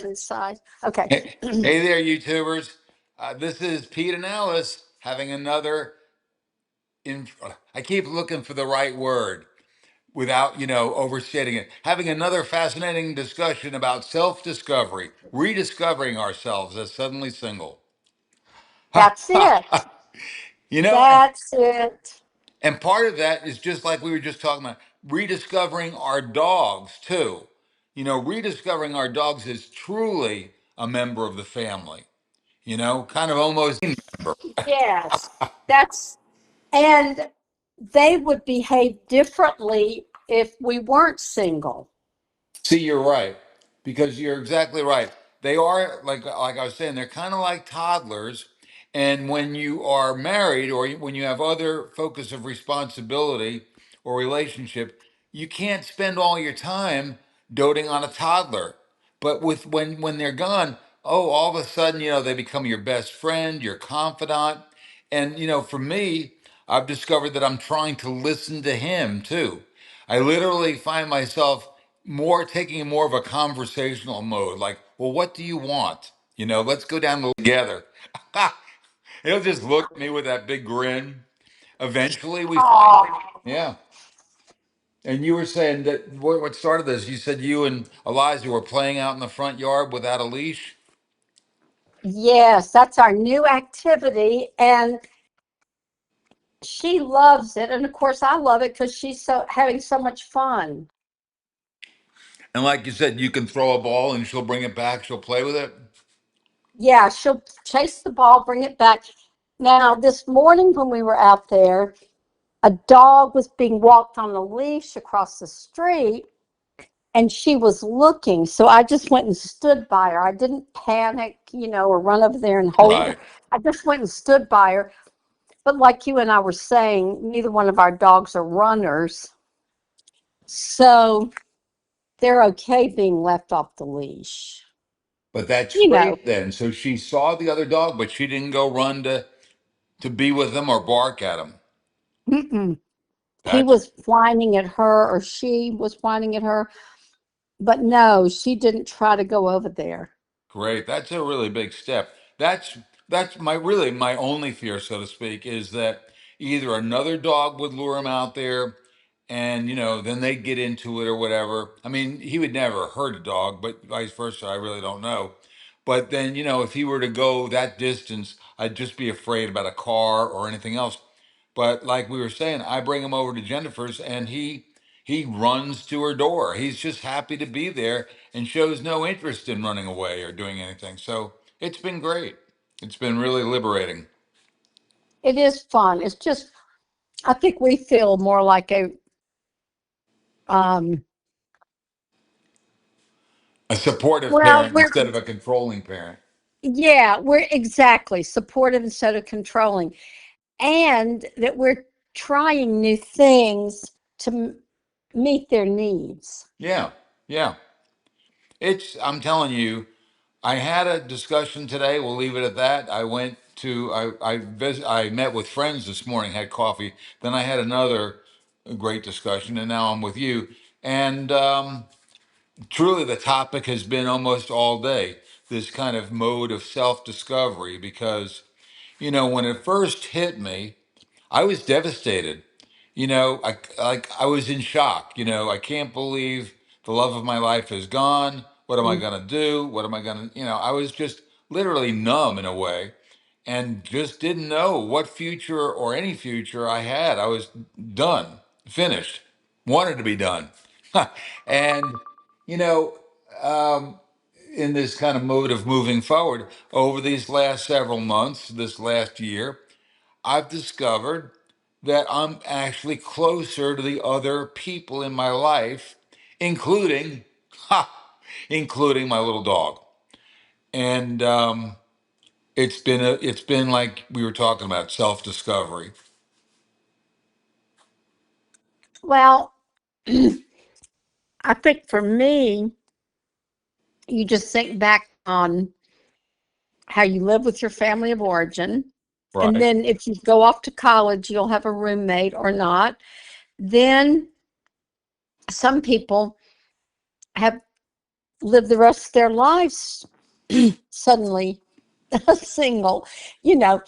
inside. Okay. Hey there, YouTubers. This is Pete and Alice having another. I keep looking for the right word without, overstating it. Having another fascinating discussion about self-discovery, rediscovering ourselves as suddenly single. That's it. you know, That's it. and part of that is just like we were just talking about, rediscovering our dogs too. Rediscovering our dogs is truly a member of the family. Kind of almost. Yes. That's, and they would behave differently if we weren't single. See, you're right, because you're exactly right. They are like I was saying, they're kind of like toddlers, and when you are married or when you have other focus of responsibility or relationship, you can't spend all your time doting on a toddler. But when they're gone, oh, all of a sudden, they become your best friend, your confidant, and for me, I've discovered that I'm trying to listen to him too. I literally find myself more taking more of a conversational mode. Like, well, what do you want? Let's go down together. He'll just look at me with that big grin. Eventually, we find, Oh, yeah. And you were saying that what started this? You said you and Eliza were playing out in the front yard without a leash. yes, that's our new activity. And she loves it. And of course, I love it because she's so having so much fun. And like you said, you can throw a ball and she'll bring it back. She'll play with it. Yeah, she'll chase the ball, bring it back. Now, this morning when we were out there, a dog was being walked on a leash across the street and she was looking. So I just went and stood by her. I didn't panic, or run over there and hold her. Right. I just went and stood by her. But like you and I were saying, neither one of our dogs are runners. So they're okay being left off the leash. But that's You know, great then. So she saw the other dog, but she didn't go run to be with him or bark at him. mm-mm. He That's was whining at her or she was whining at her, but no, she didn't try to go over there. great. That's a really big step. That's my only fear, so to speak, is that either another dog would lure him out there and then they'd get into it or whatever. I mean, he would never hurt a dog, but vice versa, I really don't know. But then, if he were to go that distance, I'd just be afraid about a car or anything else. But like we were saying, I bring him over to Jennifer's and he runs to her door. He's just happy to be there and shows no interest in running away or doing anything. So it's been great. It's been really liberating. It is fun. It's just, I think we feel more like um, A supportive well, parent we're, instead of a controlling parent. yeah, we're exactly supportive instead of controlling. And that we're trying new things to meet their needs. Yeah, yeah. I'm telling you, I had a discussion today. We'll leave it at that. I met with friends this morning, had coffee. Then I had another great discussion, and now I'm with you. And truly, the topic has been almost all day this kind of mode of self discovery because, when it first hit me, I was devastated. I was in shock. I can't believe the love of my life is gone. What am I gonna do? What am I gonna? I was just literally numb in a way, and just didn't know what future or any future I had. I was done, finished, wanted to be done, and you know, um, in this kind of mode of moving forward over these last several months, this last year. I've discovered that I'm actually closer to the other people in my life, including, ha, including my little dog. And it's been like we were talking about self discovery. Well, I think for me, you just think back on how you live with your family of origin. And Right. then if you go off to college, you'll have a roommate or not. Then some people have live the rest of their lives suddenly single, you know.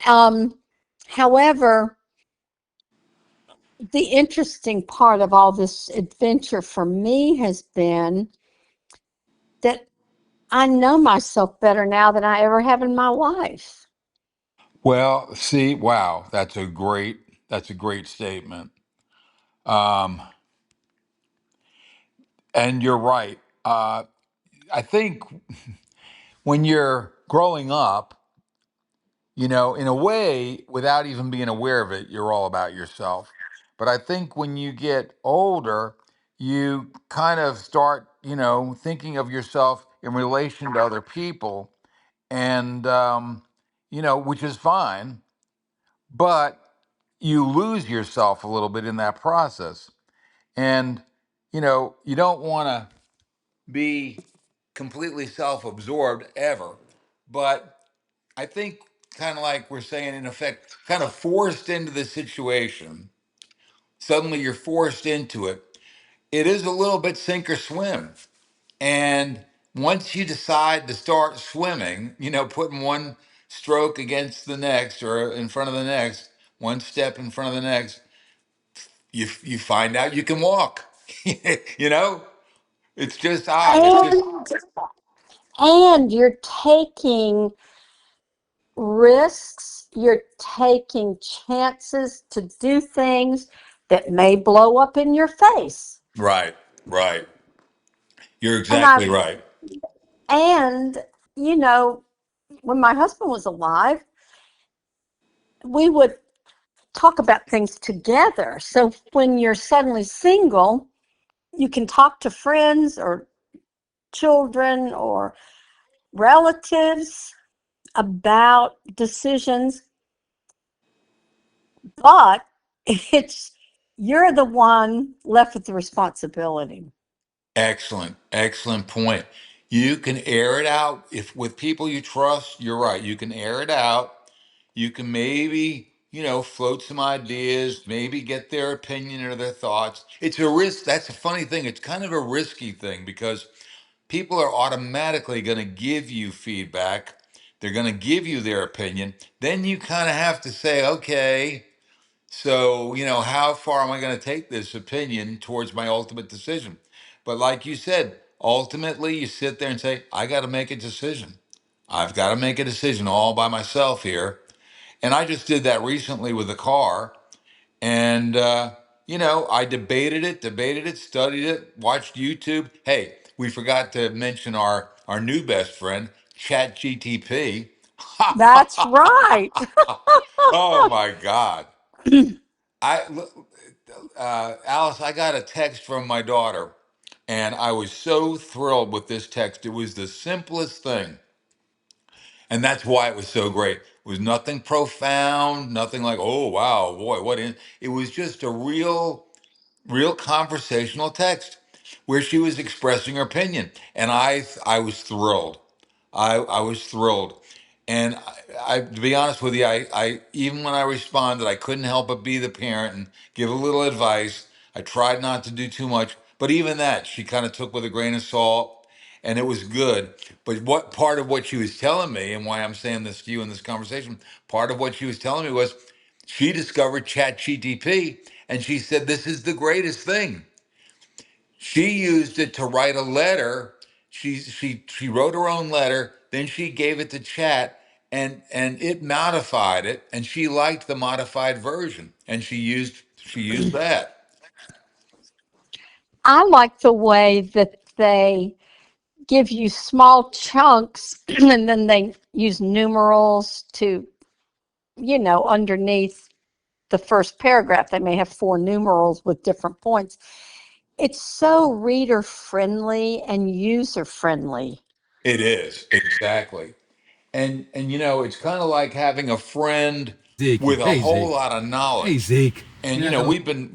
Um, However, the interesting part of all this adventure for me has been that I know myself better now than I ever have in my life. Well, see, wow, that's a great statement. Um, and you're right. I think when you're growing up, in a way, without even being aware of it, you're all about yourself. But I think when you get older, you kind of start, thinking of yourself in relation to other people, and which is fine, but you lose yourself a little bit in that process. And you don't want to be completely self-absorbed ever, but I think, kind of like we're saying, in effect, kind of forced into the situation. Suddenly you're forced into it. It is a little bit sink or swim. And once you decide to start swimming, putting one stroke against the next or in front of the next, one step in front of the next, you find out you can walk. you know, it's just odd. It's just And and you're taking risks, you're taking chances to do things that may blow up in your face. right, right. You're And I exactly right. and you know, when my husband was alive, we would talk about things together. So when you're suddenly single, you can talk to friends or children or relatives about decisions, but it's you're the one left with the responsibility. Excellent, excellent point. You can air it out if with people you trust. You're right. You can air it out. You can maybe, float some ideas, maybe get their opinion or their thoughts. It's a risk. That's a funny thing. It's kind of a risky thing because people are automatically going to give you feedback. They're going to give you their opinion. Then you kind of have to say, okay, so, how far am I going to take this opinion towards my ultimate decision? But like you said, ultimately you sit there and say, I got to make a decision. I've got to make a decision all by myself here. And I just did that recently with the car. And, I debated it, studied it, watched YouTube. Hey, we forgot to mention our new best friend, Chat GTP. That's right. Oh my God. I Alice, I got a text from my daughter, and I was so thrilled with this text. It was the simplest thing, and that's why it was so great. It was nothing profound, nothing like, oh wow, boy, what in? It was just a real conversational text where she was expressing her opinion, and I was thrilled. I was thrilled. And to be honest with you, I even when I responded, I couldn't help but be the parent and give a little advice. I tried not to do too much, but even that she kind of took with a grain of salt, and it was good. But what part of what she was telling me, and why I'm saying this to you in this conversation, part of what she was telling me was she discovered ChatGTP, and she said this is the greatest thing. She used it to write a letter. She wrote her own letter, then she gave it to Chat, and it modified it, and she liked the modified version, and she used that. I like the way that they give you small chunks and then they use numerals to, underneath the first paragraph. They may have four numerals with different points. It's so reader friendly and user friendly. It is exactly. And it's kind of like having a friend Zeke. with a Hey, whole Zeke. lot of Hey, knowledge. Zeke. And You know,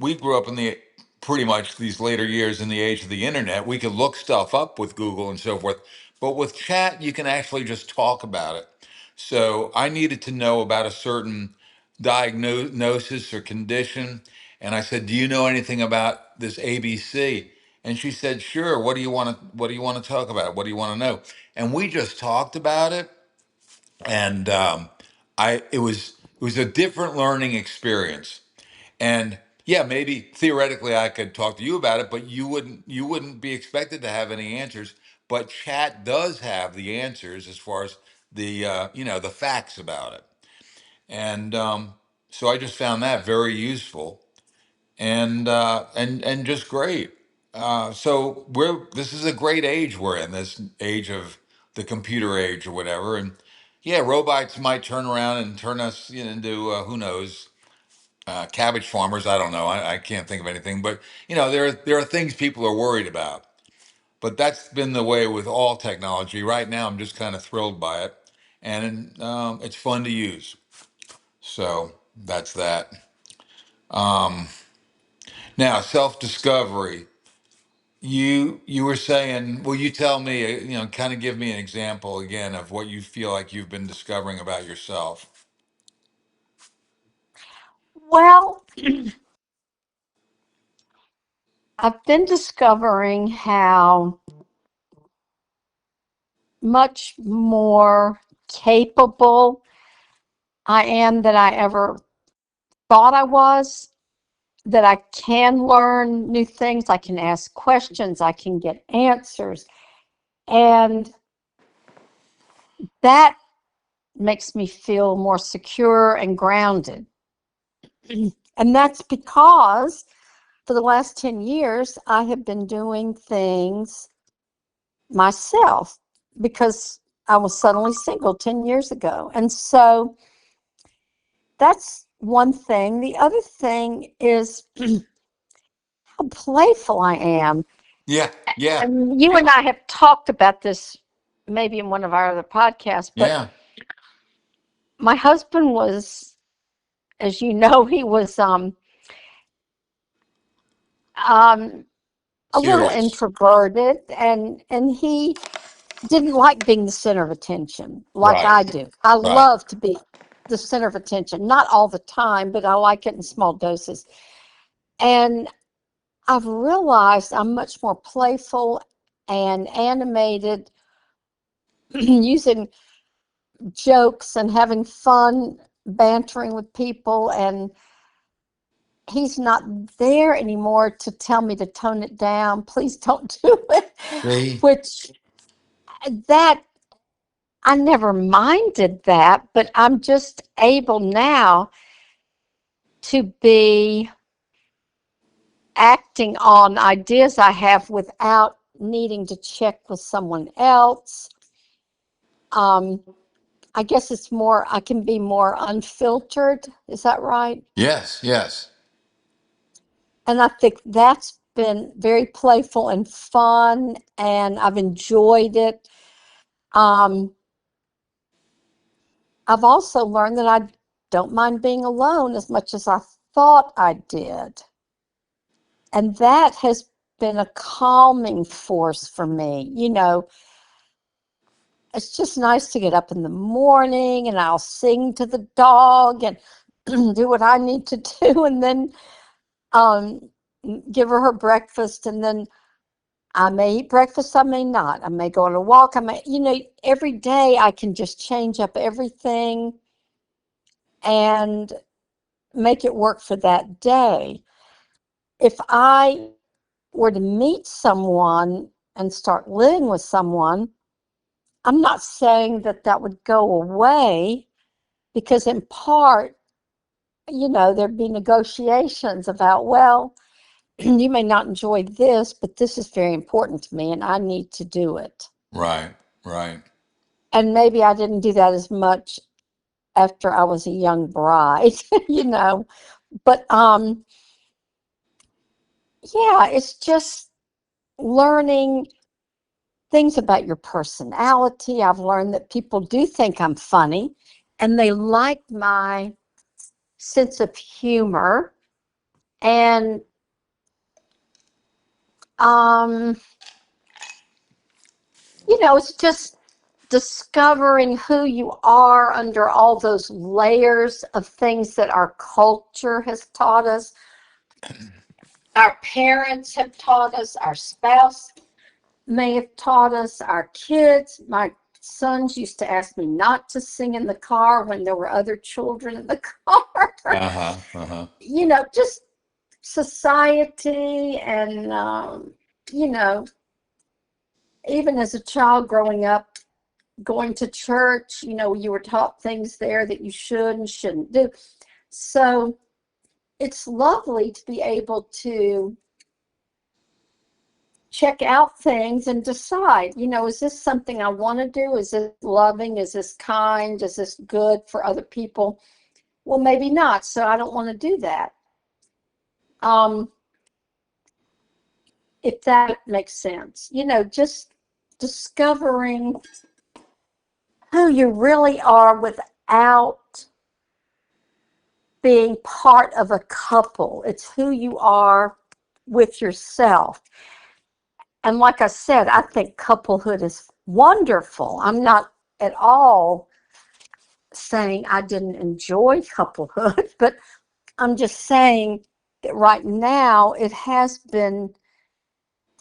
we grew up in the pretty much these later years in the age of the internet. We could look stuff up with Google and so forth, but with chat you can actually just talk about it. So I needed to know about a certain diagnosis or condition, and I said, "Do you know anything about this ABC?" And she said, "Sure. What do you want to talk about? What do you want to know?" And we just talked about it, and I it was a different learning experience. And yeah, maybe theoretically I could talk to you about it, but you wouldn't be expected to have any answers. But chat does have the answers as far as the the facts about it. And so I just found that very useful and just great. So we're this is a great age we're in, this age of the computer age or whatever. And yeah, robots might turn around and turn us into who knows, cabbage farmers. I don't know. I can't think of anything, but there are things people are worried about. But that's been the way with all technology. Right now, I'm just kind of thrilled by it, and it's fun to use. So that's that. Um, Now, self discovery. You were saying, will you tell me, kind of give me an example again of what you feel like you've been discovering about yourself? Well, I've been discovering how much more capable I am than I ever thought I was, that I can learn new things, I can ask questions, I can get answers. And that makes me feel more secure and grounded. And that's because for the last 10 years, I have been doing things myself because I was suddenly single 10 years ago. And so that's one thing. The other thing is how playful I am. Yeah, yeah, And you and I have talked about this maybe in one of our other podcasts, but yeah. my husband was, as you know, he was um, a little Serious. introverted, and he didn't like being the center of attention like Right, I do. I right. love to be the center of attention, not all the time, but I like it in small doses. And I've realized I'm much more playful and animated, using jokes and having fun, bantering with people. And he's not there anymore to tell me to tone it down. Please don't do it. See? Which that I never minded that, but I'm just able now to be acting on ideas I have without needing to check with someone else. Um, I guess it's more, I can be more unfiltered. Is that right? Yes, yes. And I think that's been very playful and fun, and I've enjoyed it. Um, I've also learned that I don't mind being alone as much as I thought I did. And that has been a calming force for me. It's just nice to get up in the morning and I'll sing to the dog and do what I need to do, and then um, give her breakfast. And then I may eat breakfast, I may not. I may go on a walk. Every day I can just change up everything and make it work for that day. If I were to meet someone and start living with someone, I'm not saying that that would go away, because in part, there'd be negotiations about, well, you may not enjoy this, but this is very important to me and I need to do it. Right, right. And maybe I didn't do that as much after I was a young bride, you know. But yeah, it's just learning things about your personality. I've learned that people do think I'm funny and they like my sense of humor. And um, it's just discovering who you are under all those layers of things that our culture has taught us. Our parents have taught us, our spouse may have taught us, our kids. My sons used to ask me not to sing in the car when there were other children in the car. Uh-huh. Uh-huh. Just society and, you know, even as a child growing up, going to church, you were taught things there that you should and shouldn't do. So it's lovely to be able to check out things and decide, is this something I want to do? Is this loving? Is this kind? Is this good for other people? Well, maybe not. So I don't want to do that. Um, if that makes sense, just discovering who you really are without being part of a couple. It's who you are with yourself. And like I said, I think couplehood is wonderful. I'm not at all saying I didn't enjoy couplehood, but I'm just saying that right now it has been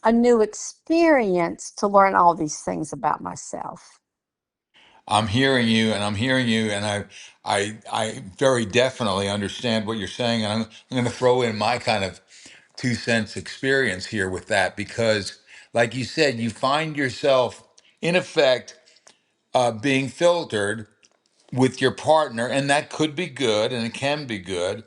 a new experience to learn all these things about myself. I'm hearing you, and I very definitely understand what you're saying, and I'm going to throw in my kind of 2 cents experience here with that because, like you said, you find yourself in effect being filtered with your partner, and that could be good, and it can be good,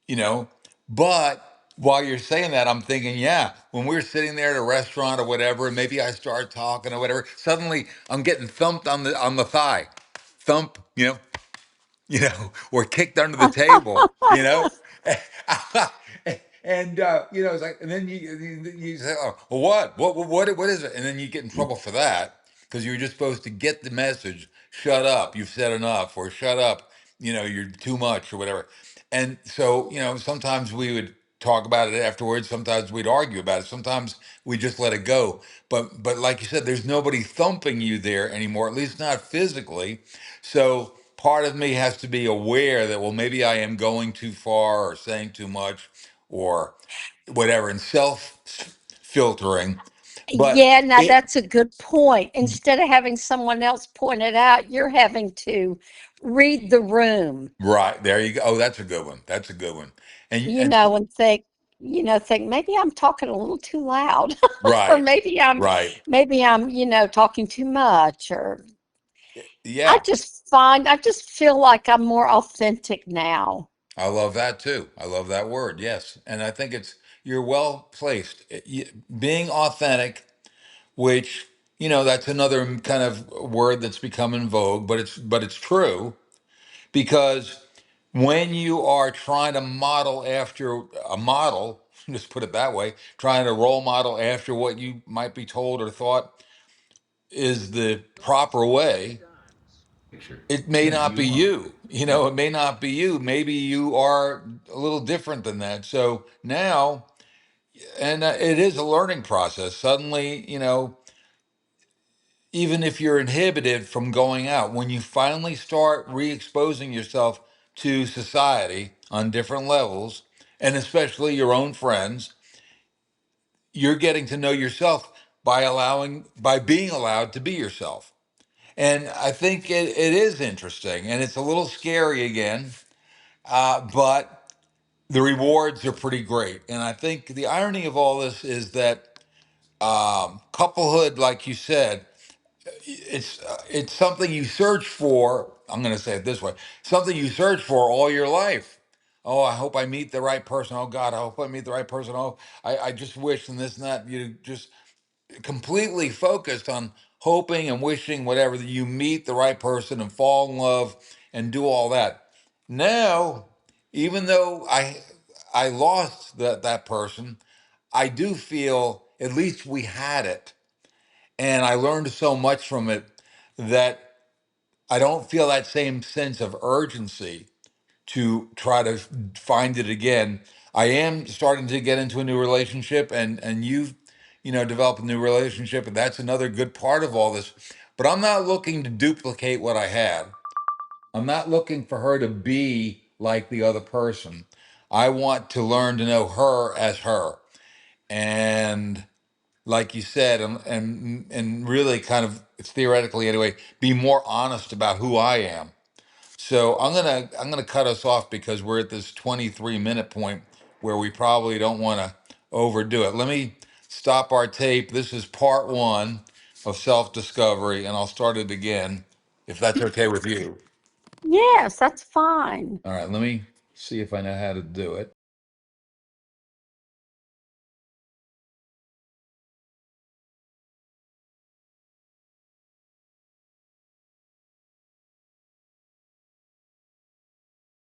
you know. But while you're saying that, I'm thinking, yeah, when we're sitting there at a restaurant or whatever, and maybe I start talking or whatever, suddenly I'm getting thumped on the thigh, thump, or kicked under the table, and it's like, and then you say, oh, well, what is it? And then you get in trouble for that because you're just supposed to get the message, shut up, you've said enough, or shut up, you're too much or whatever. And so, sometimes we would talk about it afterwards. Sometimes we'd argue about it. Sometimes we just let it go. But like you said, there's nobody thumping you there anymore, at least not physically. So part of me has to be aware that, well, maybe I am going too far or saying too much or whatever, and self filtering. But Yeah, now it that's a good point. Instead of having someone else point it out, you're having to read the room, right there you go. Oh, that's a good one. That's a good one. And and think maybe I'm talking a little too loud, or right, maybe I'm, right, talking too much, or yeah. I just feel like I'm more authentic now. I love that too. I love that word. Yes, and I think you're well placed. Being authentic, which that's another kind of word that's become in vogue, but it's true because when you are trying to model after a model, just put it that way, trying to role model after what you might be told or thought is the proper way, it may not be you. It may not be you. Maybe you are a little different than that. So now, and it is a learning process. Suddenly, even if you're inhibited from going out, when you finally start re exposing yourself to society on different levels, and especially your own friends, you're getting to know yourself by being allowed to be yourself. And I think it is interesting and it's a little scary again, but the rewards are pretty great. And I think the irony of all this is that couplehood, like you said, it's something you search for. I'm going to say it this way: something you search for all your life. Oh, I hope I meet the right person. Oh God, I hope I meet the right person. Oh, I just wish and this and that. You just completely focused on hoping and wishing whatever that you meet the right person and fall in love and do all that. Now, even though I lost that person, I do feel at least we had it and I learned so much from it that I don't feel that same sense of urgency to try to find it again. I am starting to get into a new relationship, and you've developed a new relationship, and that's another good part of all this. But I'm not looking to duplicate what I had. I'm not looking for her to be like the other person. I want to learn to know her as her. and like you said, and really kind of theoretically anyway, be more honest about who I am. So I'm gonna cut us off because we're at this 23-minute point where we probably don't want to overdo it. Let me stop our tape. This is part one of self-discovery, and I'll start it again if that's okay with you. Yes, that's fine. All right, let me see if I know how to do it.